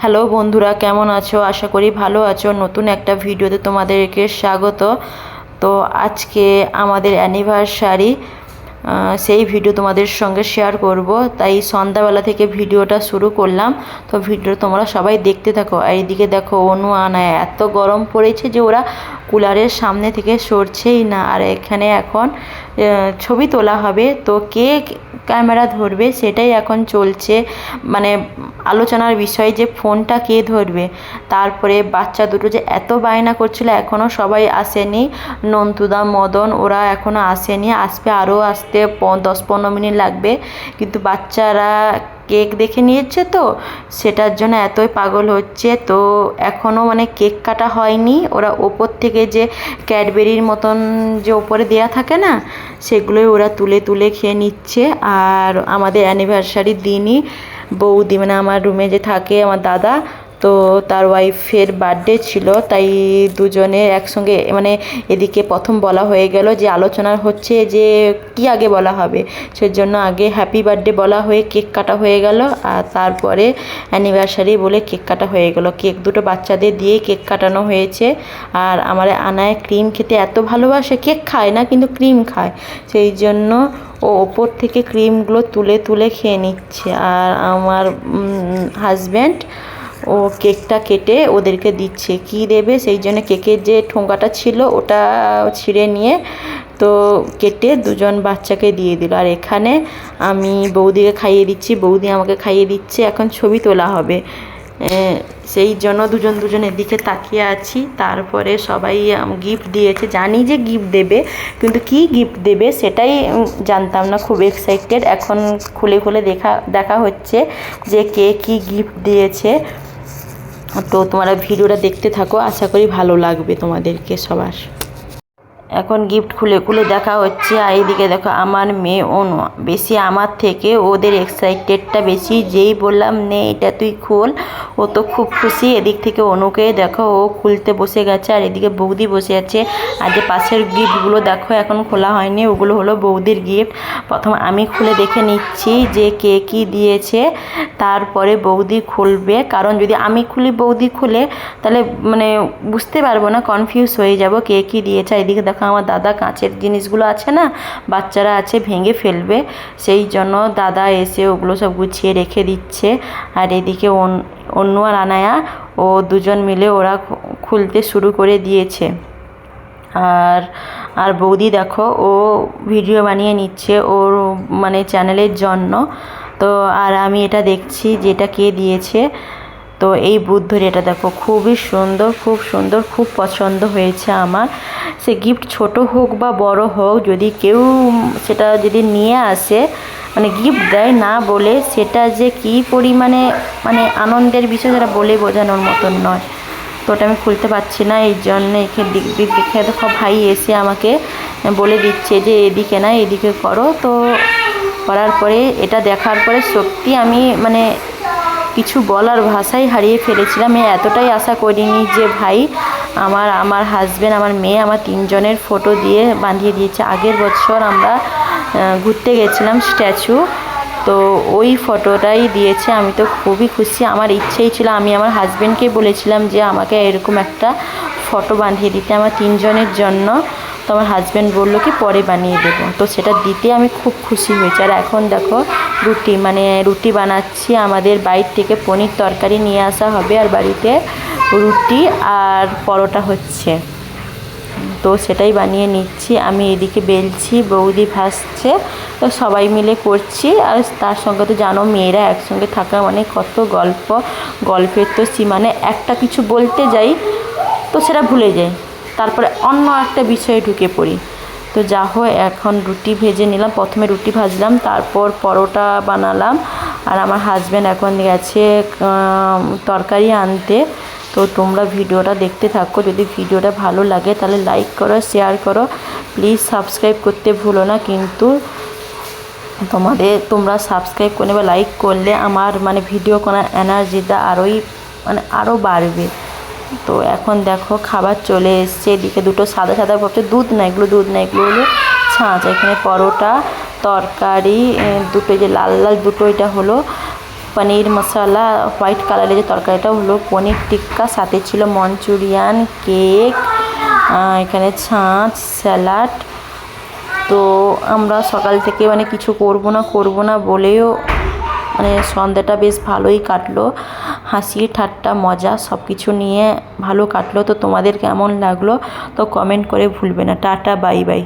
Hello বন্ধুরা, কেমন আছো? আশা করি ভালো আছো। নতুন একটা ভিডিওতে তোমাদেরকে স্বাগত। তো আজকে আমাদের অ্যানিভার্সারি, সেই ভিডিও তোমাদের সঙ্গে শেয়ার করব। তাই সন্ধ্যাবেলা থেকে ভিডিওটা শুরু করলাম। তো ভিডিও তোমরা সবাই দেখতে থাকো। আর এইদিকে দেখো, অনু আনায় এত গরম পড়েছে যে ওরা কুলারের সামনে থেকে সরছেই না। আর এখানে এখন ছবি তোলা হবে, তো কে ক্যামেরা ধরবে সেটাই এখন চলছে, মানে আলোচনার বিষয় যে ফোনটা কে ধরবে। তারপরে বাচ্চা দুটো যে এত বায়না করছিল, এখনও সবাই আসেনি। নন্তুদা, মদন ওরা এখনও আসেনি, আসবে, আরও আসতে 10-15 মিনিট লাগবে। কিন্তু বাচ্চারা কেক দেখে নিয়েছে, তো সেটার জন্য এতই পাগল হচ্ছে। তো এখনও মানে কেক কাটা হয়নি। ওরা ওপর থেকে যে ক্যাডবেরির মতন যে ওপরে দেয়া থাকে না, সেগুলোই ওরা তুলে তুলে খেয়ে নিচ্ছে। আর আমাদের অ্যানিভার্সারির দিনই বৌদি, মানে আমার রুমে যে থাকে আমার দাদা, তো তার ওয়াইফের বার্থডে ছিল। তাই দুজনে একসঙ্গে, মানে এদিকে প্রথম বলা হয়ে গেল যে আলোচনা হচ্ছে যে কি আগে বলা হবে, সেজন্য আগে হ্যাপি বার্থডে বলা হয়ে কেক কাটা হয়ে গেল। আর তারপরে অ্যানিভার্সারি বলে কেক কাটা হয়ে গেল। কেক দুটো বাচ্চাদের দিয়েই কেক কাটানো হয়েছে। আর আমার আনায় ক্রিম খেতে এত ভালোবাসে, কেক খায় না কিন্তু ক্রিম খায়, সেই জন্য ও ওপর থেকে ক্রিমগুলো তুলে তুলে খেয়ে নিচ্ছে। আর আমার হাজব্যান্ড ও কেকটা কেটে ওদেরকে দিচ্ছে, কি দেবে সেই জন্য কেকের যে ঠোঙাটা ছিল ওটা ছিঁড়ে নিয়ে তো কেটে দুজন বাচ্চাকে দিয়ে দিল। আর এখানে আমি বৌদিকে খাইয়ে দিচ্ছি, বৌদি আমাকে খাইয়ে দিচ্ছে। এখন ছবি তোলা হবে, সেই জন্য দুজনের দিকে তাকিয়ে আছি। তারপরে সবাই গিফট দিয়েছে, জানি যে গিফট দেবে, কিন্তু কি গিফট দেবে সেটাই জানতাম না। খুব এক্সাইটেড, এখন খুলে খুলে দেখা হচ্ছে যে কে কি গিফট দিয়েছে। তো তোমরা ভিডিওটা দেখতে থাকো, আশা করি ভালো লাগবে তোমাদেরকে সবার। এখন গিফট খুলে খুলে দেখা হচ্ছে। আর এইদিকে দেখো আমার মেয়ে অনু, বেশি আমার থেকে ওদের এক্সাইটেডটা বেশি। যেই বললাম নে এটা তুই খোল, ও তো খুব খুশি। এদিক থেকে অনুকে দেখো, ও খুলতে বসে গেছে। আর এদিকে বৌদি বসে আছে। আর যে পাশের গিফটগুলো দেখো এখন খোলা হয়নি, ওগুলো হলো বৌদির গিফট। প্রথম আমি খুলে দেখে নিচ্ছি যে কে কী দিয়েছে, তারপরে বৌদি খুলবে। কারণ যদি আমি খুলি বৌদি খুলে, তাহলে মানে বুঝতে পারবো না, কনফিউজ হয়ে যাব কে কী দিয়েছে। এদিকে দেখো আমার দাদা কাঁচের জিনিসগুলো আছে না, বাচ্চারা আছে ভেঙে ফেলবে, সেই জন্য দাদা এসে ওগুলো সব গুছিয়ে রেখে দিচ্ছে। আর এদিকে অন্য আর আনায়া, ও দুজন মিলে ওরা খুলতে শুরু করে দিয়েছে। আর আর বৌদি দেখো, ও ভিডিও বানিয়ে নিচ্ছে ওর মানে চ্যানেলের জন্য। তো আর আমি এটা দেখছি যে এটা কে দিয়েছে। তো এই বুদ্ধর এটা দেখো, খুবই সুন্দর, খুব সুন্দর, খুব পছন্দ হয়েছে আমার। সে গিফট ছোট হোক বা বড় হোক, যদি কেউ সেটা যদি নিয়ে আসে, মানে গিফট দেয় না বলে, সেটা যে কী পরিমাণে মানে আনন্দের বিষয়, সেটা বলে বোঝানোর মতন নয়। তো ওটা আমি খুলতে পারছি না, এই জন্য দেখে দেখো ভাই এসে আমাকে বলে দিচ্ছে যে এদিকে না এদিকে করো। তো করার পরে, এটা দেখার পরে সত্যি আমি মানে কিছু বলার ভাষাই হারিয়ে ফেলেছিলাম। এতটাই আশা করিনি যে ভাই আমার হাজব্যান্ড, আমার মেয়ে, আমার তিনজনের ফটো দিয়ে বাঁধিয়ে দিয়েছে। আগের বছর আমরা ঘুরতে গেছিলাম স্ট্যাচু, তো ওই ফটোটাই দিয়েছে। আমি তো খুবই খুশি। আমার ইচ্ছেই ছিল, আমি আমার হাজব্যান্ডকে বলেছিলাম যে আমাকে এরকম একটা ফটো বাঁধিয়ে দিতে আমার তিনজনের জন্য। তো আমার হাজব্যান্ড বললো কি পরে বানিয়ে দেবো, তো সেটা দিতে আমি খুব খুশি হয়েছি। আর এখন দেখো রুটি বানাচ্ছি। আমাদের বাইরে থেকে পনির তরকারি নিয়ে আসা হবে, আর বাড়িতে রুটি আর পরোটা হচ্ছে, তো সেটাই বানিয়ে নিচ্ছি। আমি এদিকে বেলছি, বৌদি ভাজছে, তো সবাই মিলে করছি। আর তার সঙ্গে তো জানো, মেয়েরা একসঙ্গে থাকা মানে কত গল্পের তো সীমানে। একটা কিছু বলতে যাই তো সেটা ভুলে যাই, তারপরে অন্য একটা বিষয়ে ঢুকে পড়ি। তো যা হয়, এখন রুটি ভেজে নিলাম, প্রথমে রুটি ভাজলাম, তারপর পরোটা বানালাম। আর আমার হাজব্যান্ড এখন গেছে তরকারি আনতে। তো তোমরা ভিডিওটা দেখতে থাকো, যদি ভিডিওটা ভালো লাগে তাহলে লাইক করো, শেয়ার করো, প্লিজ সাবস্ক্রাইব করতে ভুলো না। কিন্তু তোমরা সাবস্ক্রাইব করলে বা লাইক করলে আমার মানে ভিডিও করার এনার্জিটা আরও বাড়বে। তো এখন দেখো খাবার চলে এসছে। এদিকে দুটো সাদা সাদা ভাবছে দুধ না, এগুলো হলো ছাঁচ। এখানে পরোটা, তরকারি দুটো, যে লাল লাল দুটো, এটা হলো পনির মশলা হোয়াইট কালারের যে তরকারিটা হলো পনির টিক্কা, সাথে ছিল মঞ্চুরিয়ান, কেক, এখানে ছাঁচ, স্যালাড। তো আমরা সকাল থেকে মানে কিছু করব না বলেও মানে সন্ধ্যাটা বেশ ভালোই কাটলো, হাসি ঠাট্টা মজা সব কিছু নিয়ে ভালো কাটলো। তো তোমাদের কেমন লাগলো তো কমেন্ট করে ভুলবে না। Tata, bye bye.